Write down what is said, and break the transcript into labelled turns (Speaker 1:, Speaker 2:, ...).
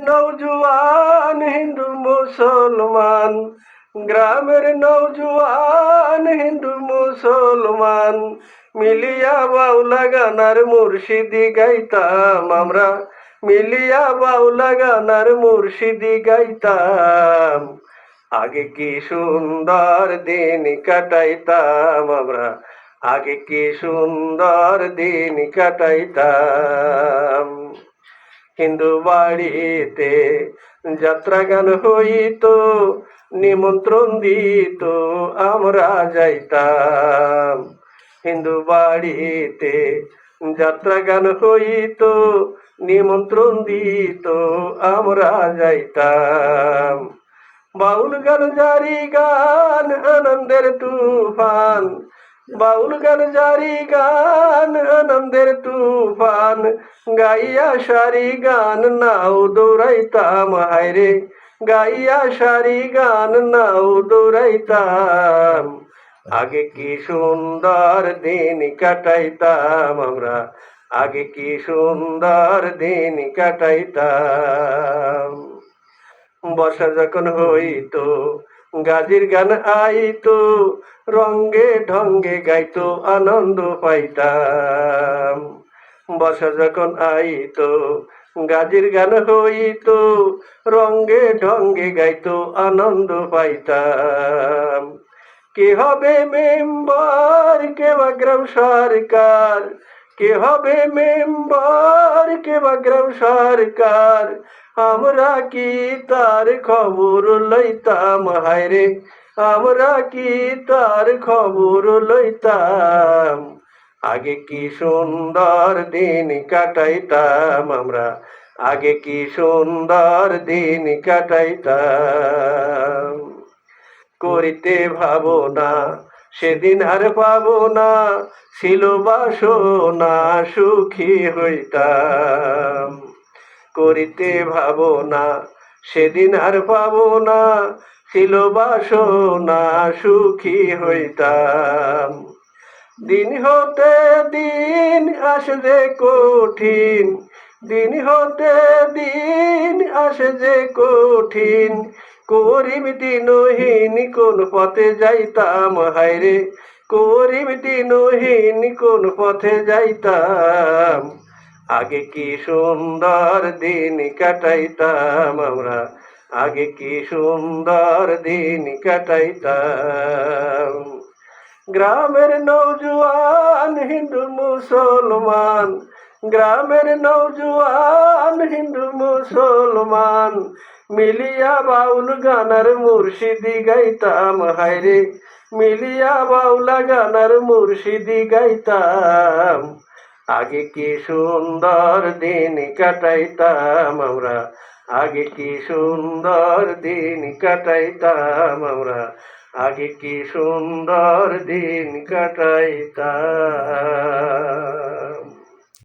Speaker 1: নৌজওয়ান হিন্দু মুসলমান, গ্রামের নৌজওয়ান হিন্দু মুসলমান, মিলিয়া বাউলা গানার মুর্শিদি গাইতাম আমরা, মিলিয়া বাউলা গানার মুর্শিদি গাইতাম। আগে কি সুন্দর দিন কাটাইতাম আমরা, আগে কি সুন্দর দিন কাটাইতাম। হিন্দু বাড়িতে যাত্রা গান হইত, নিমন্ত্রণ দিত আমরা যাইতাম। হিন্দু বাড়িতে যাত্রা গান হইত, নিমন্ত্রণ দিত আমরা যাইতাম। বাউল গান জারি গান আনন্দের তুফান, বাউল গান জারি গান আনন্দের তুফান, গাইয়া সারি গান নাও দৌড়াইতাম হায়রে, গাইয়া সারি গান নাও দৌড়াইতাম। আগে কি সুন্দর দিন কাটাইতাম আমরা, আগে কি সুন্দর দিন কাটাইতাম। বর্ষা যখন হইতো গাজির গান আইতো, রঙ্গে ঢঙ্গে গাইতো আনন্দ পাইতাম। বর্ষা যখন আইতো গাজির গান হইতো, রঙ্গে ঢঙ্গে গাইতো আনন্দ পাইতাম। কে হবে মেম্বার কে বা গ্রাম সরকার, কে হবে মেম্বার কে বা গ্রাম সরকার, আমরা কি তার খবর লইতাম হায়রে, আমরা কি তার খবর লইতাম। আগে কি সুন্দর দিন কাটাইতাম আমরা, আগে কি সুন্দর দিন কাটাইতাম। করিতে ভাবনা সেদিন আর পাবো না, ছিল বাসনা সুখী হইতাম। করিতে ভাবনা সেদিন আর পাবো না, ছিল বাসনা সুখী হইতাম। দিন হতে দিন আসে যে কঠিন, দিন হতে দিন আসে যে কঠিন, করিম দিনহীন কোন পথে যাইতাম হায়রে, করিম দিনহীন কোন পথে যাইতাম। আগে কি সুন্দর দিন কাটাইতাম আমরা, আগে কি সুন্দর দিন কাটাইতাম। গ্রামের নৌজওয়ান হিন্দু মুসলমান, গ্রামের নৌজওয়ান হিন্দু মুসলমান, মিলিয়া বাউল গানার মুর্শিদি গাইতাম হায়রে, মিলিয়া বাউলা গানার মুর্শিদি গাইতাম। আগে কি সুন্দর দিন কাটাইতাম আমরা, আগে কি সুন্দর দিন কাটাইতাম আমরা, আগে কি সুন্দর দিন কাটাইতাম।